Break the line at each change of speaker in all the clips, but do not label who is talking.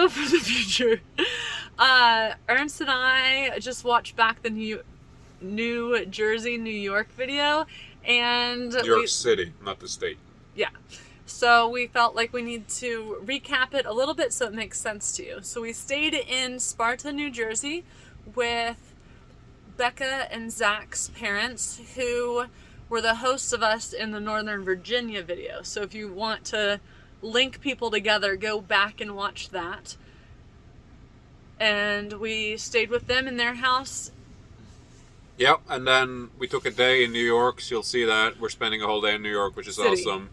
video for the future. Ernst and I just watched back the New Jersey, New York video, and
New York City, not the state.
Yeah. So we felt like we need to recap it a little bit so it makes sense to you. So we stayed in Sparta, New Jersey with Becca and Zach's parents, who were the hosts of us in the Northern Virginia video. So if you want to link people together, go back and watch that. And we stayed with them in their house.
Yep, and then we took a day in New York, so you'll see that. We're spending a whole day in New York, which is
City.
awesome.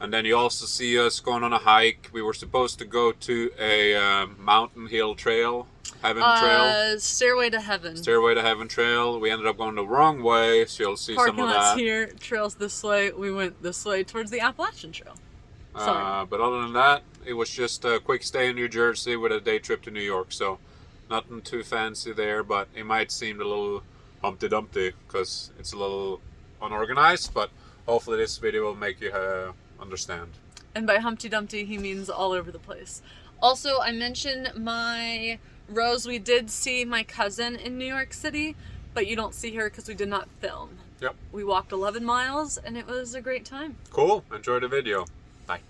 And then you also see us going on a hike. We were supposed to go to a mountain hill trail, Heaven Trail.
Stairway to Heaven.
Stairway to Heaven Trail. We ended up going the wrong way, so you'll see
Parking
some of
lots
that.
here, trails this way. We went this way towards the Appalachian Trail. Sorry.
But other than that, it was just a quick stay in New Jersey with a day trip to New York. So nothing too fancy there, but it might seem a little Humpty Dumpty because it's a little unorganized, but hopefully this video will make you understand.
And by Humpty Dumpty, he means all over the place. Also, I mentioned my Rose. We did see my cousin in New York City, but you don't see her because we did not film.
Yep.
We walked 11 miles, and it was a great time.
Cool. Enjoy the video. Bye.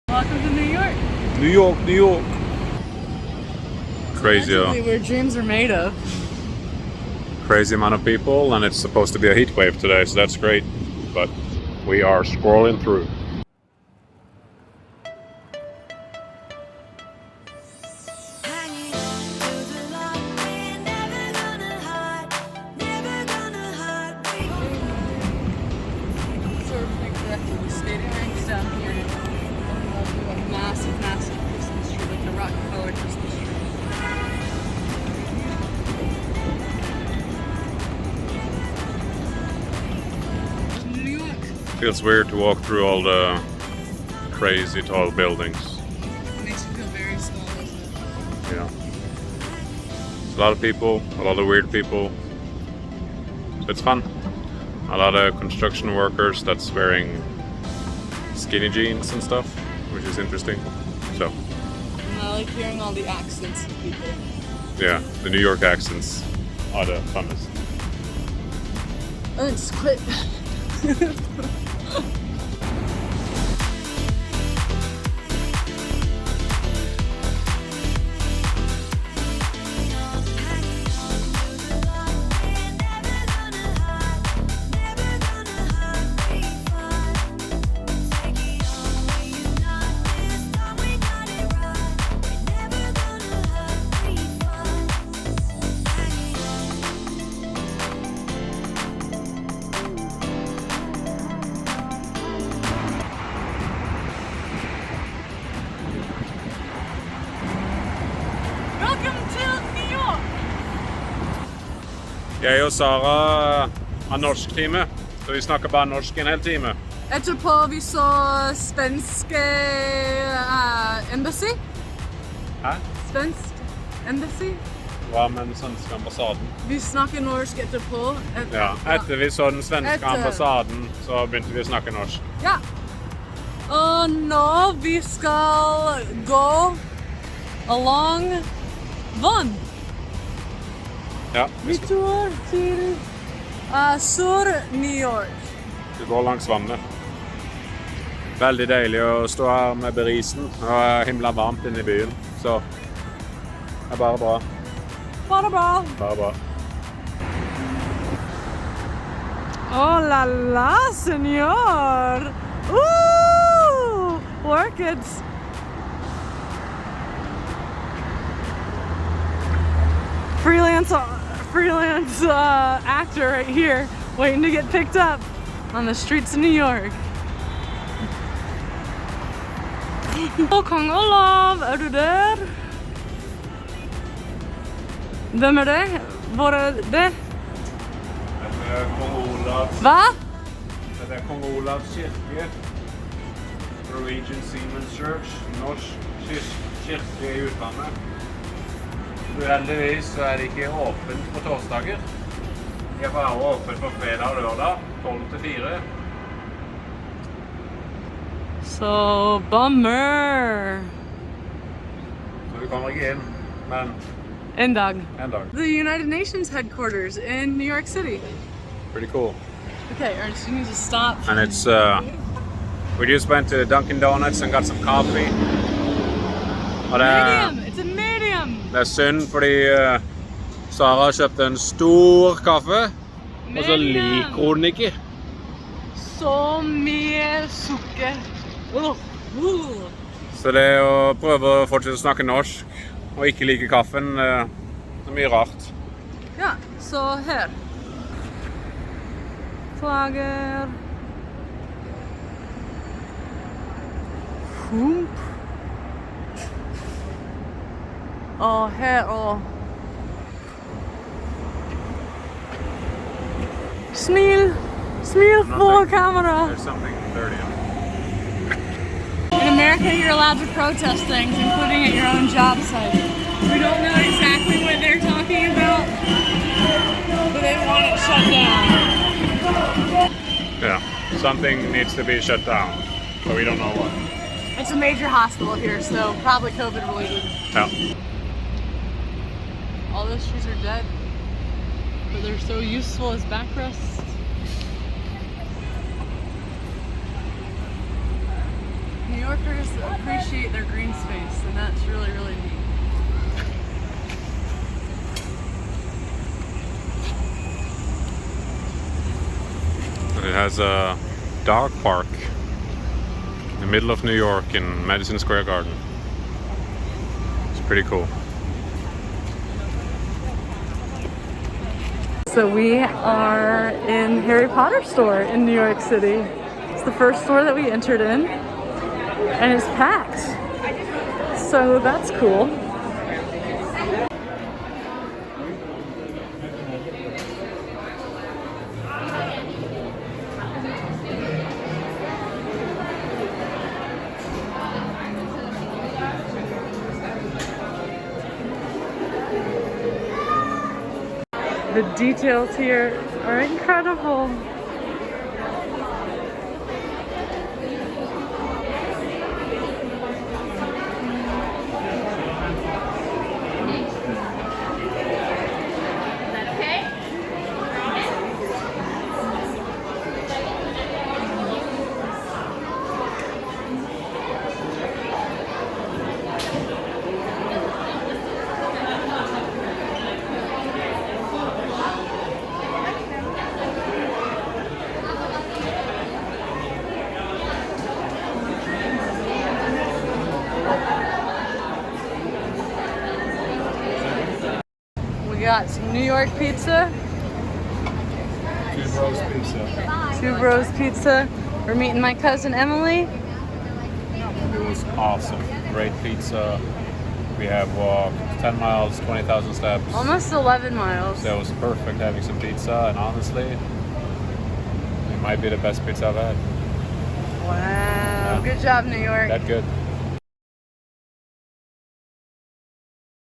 Welcome to New York.
New York, New York. Crazy.
Actually, where dreams are made of.
Crazy amount of people, and it's supposed to be a heat wave today, so that's great. But we are scrolling through.
Skating rinks down here. A massive, massive Christmas tree, like the Rockefeller Christmas tree. New York.
Feels weird to walk through all the crazy tall buildings.
It makes you feel very small, doesn't it?
Yeah. There's a lot of people, a lot of weird people. So it's fun. A lot of construction workers that's wearing skinny jeans and stuff, which is interesting. So,
And I like hearing all the accents of people.
yeah, the New York accents are the funnest.
Oh, just quit. Welcome to New York.
Jeg og Sarah har norsktime, så vi snakker bare norsk en hel time.
Etterpå vi så svenske embassy.
Hæ?
Svensk embassy.
Hva med den svenske ambassaden?
Vi snakker norsk etterpå.
Ja, etter vi så den svenske
Etter.
ambassaden, så begynte vi å snakke norsk.
Ja. Og nå vi skal gå along vann.
Ja,
Vi tror til Sur-New York.
vi går langs vannet. Veldig deilig å stå her med berisen. Det er himla varmt inne i byen, så det er bare bra.
Bare bra.
Bare bra.
Oh la la, senor! Woo! Work it! Freelance actor right here, waiting to get picked up on the streets of New York. Oh, Kong Olav, er du der? Hvem er det? Hvor er det?
Det er kong Olavs.
Hva?
Det er kong Olavs kirke. Norwegian Seamen's Church. Norsk kirke i utlandet. Uheldigvis så er det ikke åpent på torsdager. Det er bare åpent på fredag og lørdag, 12 til 4.
So, bummer.
Så vi kommer ikke inn, men
En dag.
en dag.
The United Nations headquarters in New York City.
Pretty cool.
Okay, Ernst, you need to stop.
And it's, we just went to Dunkin' Donuts and got some coffee. Og
Medium! It's a medium!
det er synd, fordi Sara kjøpte en stor kaffe, og så liker hun den ikke.
Så mye sukker.
Så det å prøve å fortsette å snakke norsk og ikke like kaffen, det er mye rart.
Ja, så her. Flagger. Hump. Og her og... Smil! Smil på kamera!
There's something dirty on it.
In America, you're allowed to protest things, including at your own job site. We don't know exactly what they're talking about, but they want it shut down.
Yeah, something needs to be shut down, but we don't know what.
It's a major hospital here, so probably COVID related.
Yeah.
All those trees are dead, but they're so useful as backrests. New Yorkers appreciate their green space, and that's really, really neat.
It has a dog park in the middle of New York in Madison Square Garden. It's pretty cool.
So we are in Harry Potter store in New York City. It's the first store that we entered in, and it's packed. So that's cool. The details here are incredible. We got some New York pizza.
Two Bros Pizza.
Two Bros Pizza. We're meeting my cousin Emily.
It was awesome. Great pizza. We have walked 10 miles, 20,000 steps.
Almost 11 miles.
So it was perfect having some pizza, and honestly, it might be the best pizza I've had.
Wow.
Yeah.
Good job, New York.
That good.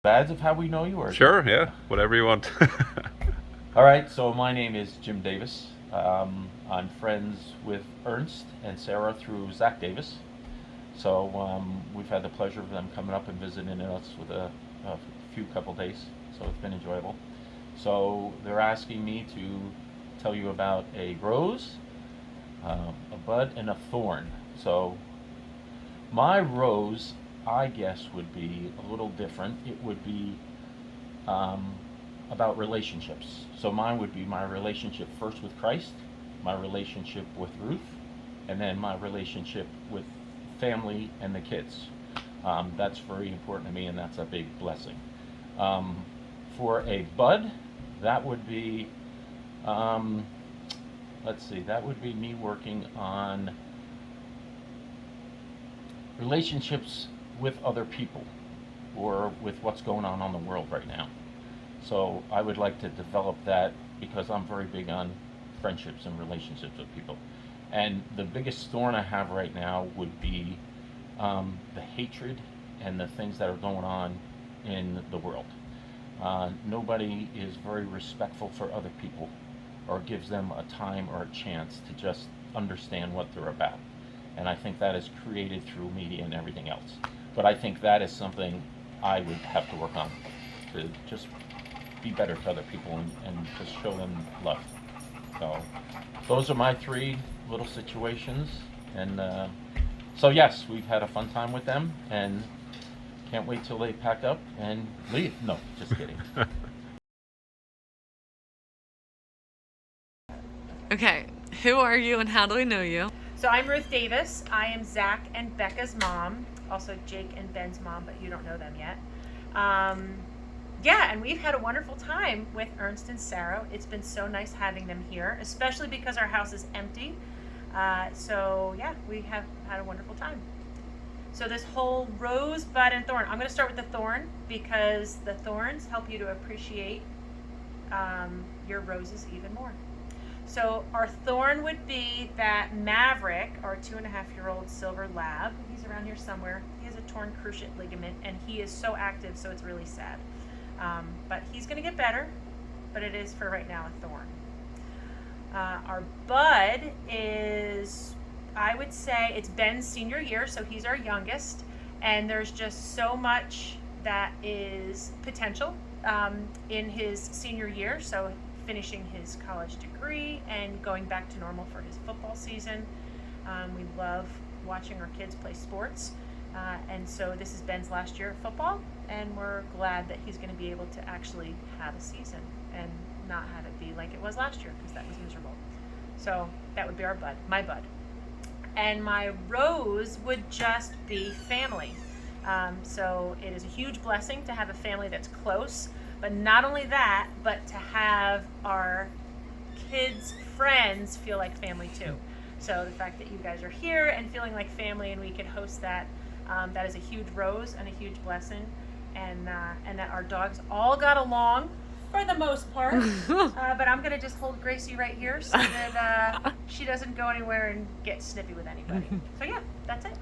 Ads of how we know you, or
Sure, yeah. Whatever you want.
all right. So my name is Jim Davis. I'm friends with Ernst and Sarah through Zach Davis. So we've had the pleasure of them coming up and visiting us with a few couple days. So it's been enjoyable. So they're asking me to tell you about a rose, a bud, and a thorn. So my rose, I guess, would be a little different. It would be about relationships. So mine would be my relationship first with Christ, my relationship with Ruth, and then my relationship with family and the kids. That's very important to me, and that's a big blessing. For a bud, that would be, let's see, that would be me working on relationships with other people, or with what's going on the world right now. So I would like to develop that, because I'm very big on friendships and relationships with people. And the biggest thorn I have right now would be the hatred and the things that are going on in the world. Nobody is very respectful for other people, or gives them a time or a chance to just understand what they're about. And I think that is created through media and everything else. But I think that is something I would have to work on to just be better to other people and just show them love. So those are my 3 little situations, and so yes, we've had a fun time with them, and can't wait till they pack up and leave. No, just kidding.
Okay, who are you and how do we know you?
So I'm Ruth Davis. I am Zach and Becca's mom, also Jake and Ben's mom, but you don't know them yet. Yeah, and we've had a wonderful time with Ernst and Sarah. It's been so nice having them here, especially because our house is empty. So yeah, we have had a wonderful time. So this whole rose, bud, and thorn. I'm going to start with the thorn because the thorns help you to appreciate your roses even more. So our thorn would be that Maverick, our 2.5-year-old silver lab. He's around here somewhere. He has a torn cruciate ligament, and he is so active, so it's really sad. But he's going to get better, but it is for right now a thorn. Our bud is, I would say, it's Ben's senior year, so he's our youngest, and there's just so much that is potential in his senior year. So finishing his college degree and going back to normal for his football season. We love watching our kids play sports. And so this is Ben's last year of football, and we're glad that he's going to be able to actually have a season and not have it be like it was last year, because that was miserable. So that would be our bud, my bud. And my rose would just be family. So it is a huge blessing to have a family that's close. But not only that, but to have our kids' friends feel like family too. So the fact that you guys are here and feeling like family, and we could host that, that is a huge rose and a huge blessing. And that our dogs all got along for the most part. But I'm gonna just hold Gracie right here so that she doesn't go anywhere and get snippy with anybody. So yeah, that's it.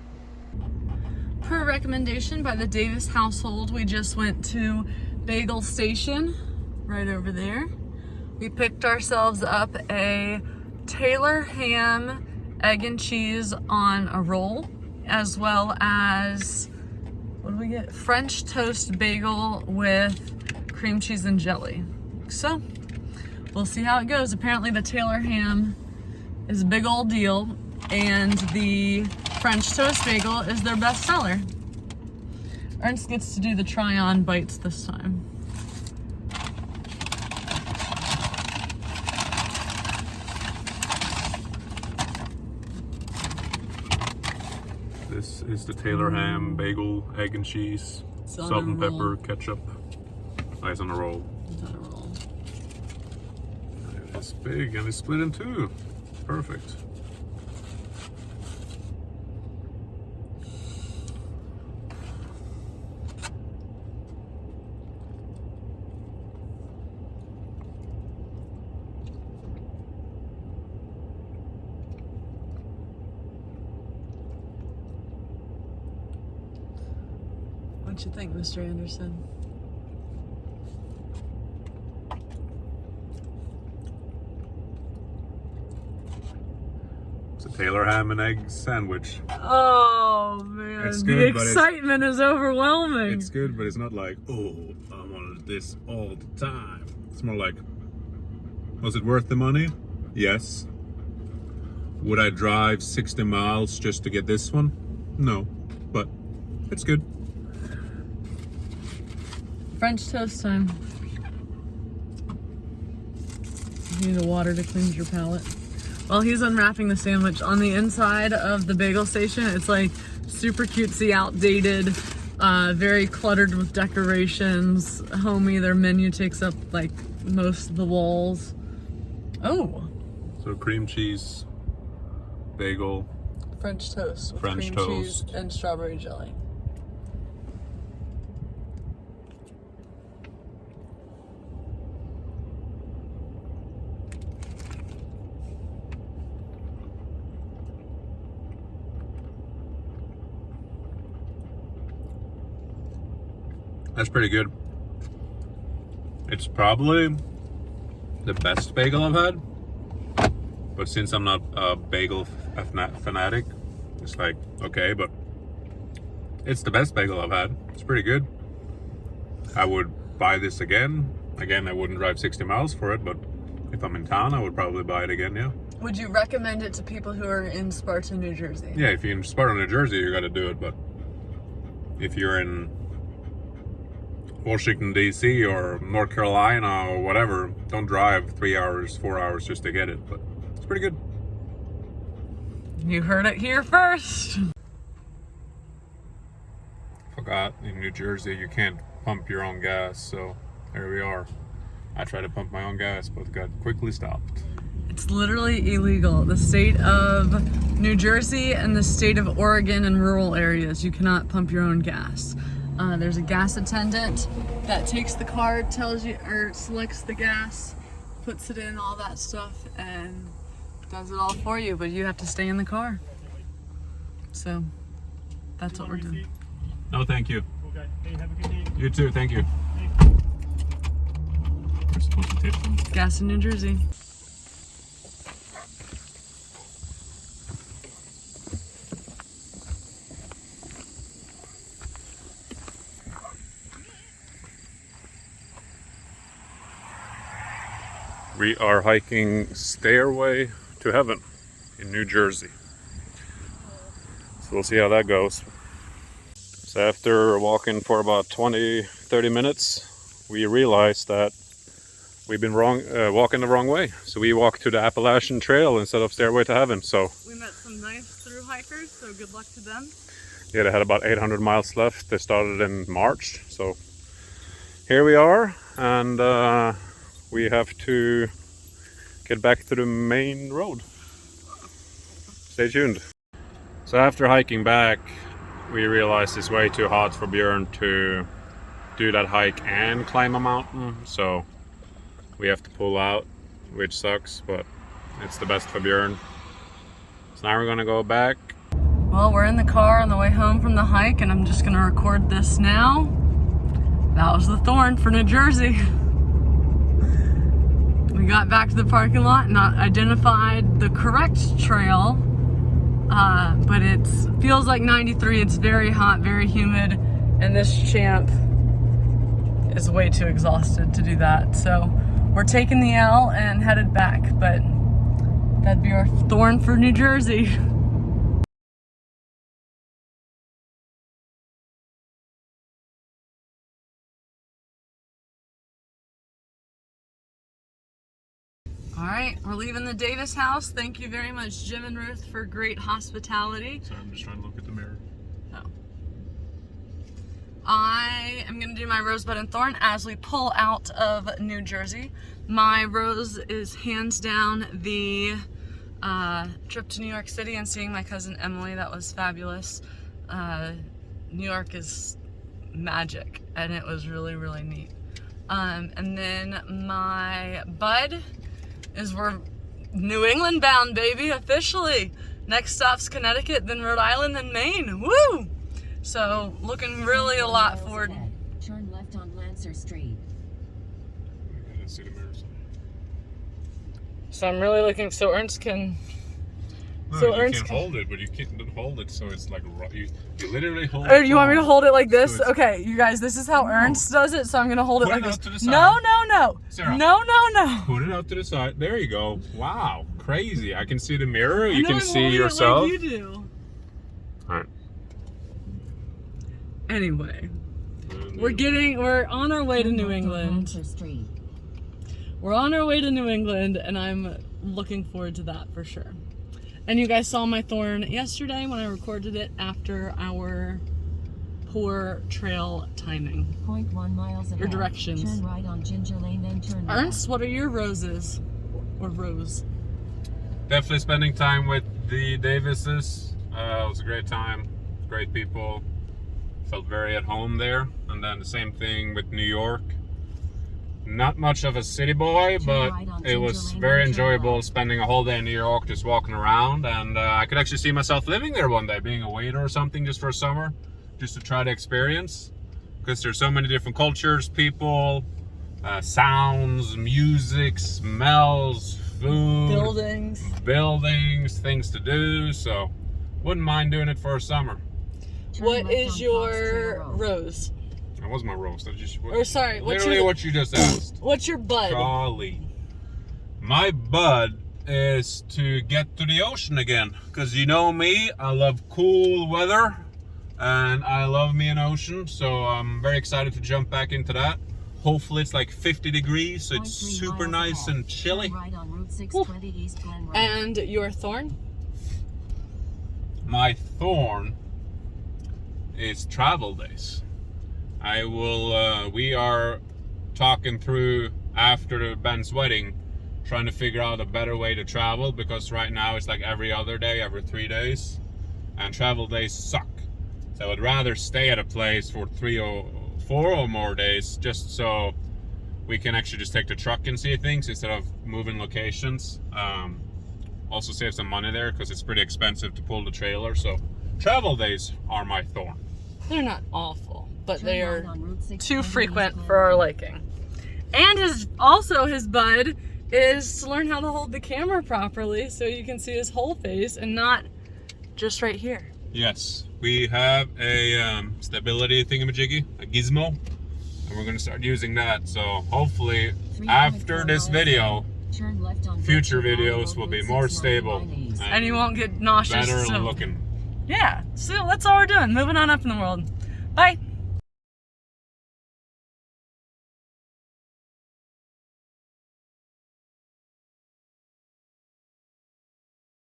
Per recommendation by the Davis household, we just went to Bagel Station right over there. We picked ourselves up a Taylor ham, egg and cheese on a roll, as well as, what do we get? French toast bagel with cream cheese and jelly. So we'll see how it goes. Apparently the Taylor ham is a big old deal, and the French toast bagel is their best seller. Ernst gets to do the try-on bites this time.
This is the Taylor ham, bagel, egg and cheese, salt and pepper, ketchup. Nice on a roll.
It's on a roll.
It's big and it's split in 2. Perfect.
What you think, Mr. Anderson?
It's a Taylor ham and egg sandwich.
Oh man,
It's
the
good, but
excitement is overwhelming.
It's good, but it's not like, oh, I wanted this all the time. It's more like, was it worth the money? Yes. Would I drive 60 miles just to get this one? No, but it's good.
French toast time. You need a water to cleanse your palate. While he's unwrapping the sandwich, on the inside of the bagel station, it's like super cutesy, outdated, very cluttered with decorations. Homey, their menu takes up like most of the walls. Oh!
So cream cheese, bagel,
French toast with
French
cream
toast.
cheese and strawberry jelly.
That's pretty good. It's probably the best bagel I've had. But since I'm not a bagel fanatic, it's like, okay, but it's the best bagel I've had. It's pretty good. I would buy this again. Again, I wouldn't drive 60 miles for it, but if I'm in town, I would probably buy it again, yeah.
Would you recommend it to people who are in Sparta, New Jersey?
Yeah, if you're in Sparta, New Jersey, you gotta do it, but if you're in Washington, D.C. or North Carolina or whatever, don't drive 3 hours, 4 hours just to get it, but it's pretty good.
You heard it here first.
Forgot, in New Jersey, you can't pump your own gas, so there we are. I tried to pump my own gas, but got quickly stopped.
It's literally illegal. The state of New Jersey and the state of Oregon in rural areas, you cannot pump your own gas. There's a gas attendant that takes the card, tells you, or selects the gas, puts it in, all that stuff, and does it all for you, but you have to stay in the car. So that's what we're doing.
No, thank you.
Okay. Hey, have a good day.
You too, thank you. We're supposed to tip them.
Gas in New Jersey.
We are hiking Stairway to Heaven in New Jersey. So we'll see how that goes. So after walking for about 20-30 minutes, we realized that we've been walking the wrong way. So we walked to the Appalachian Trail instead of Stairway to Heaven. So
We met some nice through hikers, so good luck to them.
yeah, they had about 800 miles left. They started in March. So here we are, and we have to get back to the main road. Stay tuned. So after hiking back, we realized it's way too hot for Bjorn to do that hike and climb a mountain. So we have to pull out, which sucks, but it's the best for Bjorn. So now we're gonna go back.
Well, we're in the car on the way home from the hike, and I'm just gonna record this now. That was the Thorn for New Jersey. We got back to the parking lot, not identified the correct trail, but it feels like 93. It's very hot, very humid, and this champ is way too exhausted to do that. So we're taking the L and headed back, but that'd be our Thorn for New Jersey. All right, we're leaving the Davis house. Thank you very much, Jim and Ruth, for great hospitality.
Sorry, I'm just trying to look at the mirror.
Oh. I am gonna do my rosebud and thorn as we pull out of New Jersey. My rose is hands down the trip to New York City and seeing my cousin Emily. That was fabulous. New York is magic, and it was really, really neat. And then my bud is we're New England bound, baby, officially. Next stop's Connecticut, then Rhode Island, then Maine. Woo! So looking really a lot forward.
Turn left on Lancer Street.
I didn't see the mirrors.
So I'm really looking so Ernst can.
No,
So
you
Ernst
can hold it, but you can't hold it so it's like you literally hold
Oh,
it.
you want me to hold it like this?
So it's-
Okay, you guys, this is how Ernst does it, so I'm gonna hold it
Put
like
it
this.
out to the side.
No, no, no.
Sarah.
No, no, no.
Put it out to the side. There you go. Wow, crazy. I can see the mirror. You
No,
can
I'm
see
holding it
yourself.
like you do.
Alright.
Anyway, we're on our way to
Turn
New
left on
England.
Lancer Street.
We're on our way to New England, and I'm looking forward to that for sure. And you guys saw my thorn yesterday when I recorded it after our poor trail timing.
0.1 miles ahead.
directions.
Turn right on Ginger Lane, then turn left.
Ernst, what are your roses? Or rose?
Definitely spending time with the Davises. It was a great time. Great people. Felt very at home there. And then the same thing with New York. Not much of a city boy, but
right on
it was
Ginger Lane
very
and turn
enjoyable
left.
spending a whole day in New York, just walking around. And I could actually see myself living there one day, being a waiter or something just for a summer, just to try the experience. Because there's so many different cultures, people, sounds, music, smells, food, buildings, things to do. So wouldn't mind doing it for a summer.
Turn
What
left
is
on
your
Fox Trail Road.
rose?
I was my roast.
Or sorry,
literally what you just asked.
What's your bud?
Golly. My bud is to get to the ocean again. Because you know me, I love cool weather. And I love me an ocean. So I'm very excited to jump back into that. Hopefully it's like 50 degrees, so it's super nice and chilly.
Right on Route 620 East Glen Road.
And your thorn?
My thorn is travel days. We are talking through after Ben's wedding, trying to figure out a better way to travel, because right now it's like every other day, every 3 days, and travel days suck. So I would rather stay at a place for 3 or 4 or more days, just so we can actually just take the truck and see things instead of moving locations. Also save some money there because it's pretty expensive to pull the trailer. So travel days are my thorn.
They're not awful, but
Turn
they
right
are
on Route
too
620
frequent
East
for our
Glen Road.
liking. And his bud is to learn how to hold the camera properly so you can see his whole face and not just right here.
Yes, we have a stability thingamajiggy, a gizmo, and we're going to start using that. So hopefully
3.4
after this
miles
video,
ahead. Turn left on
future
Bridge Road,
videos will be
Route
more
699
stable
East.
And you won't get nauseous.
better
so-
looking.
Yeah, so that's all we're doing. Moving on up in the world. Bye.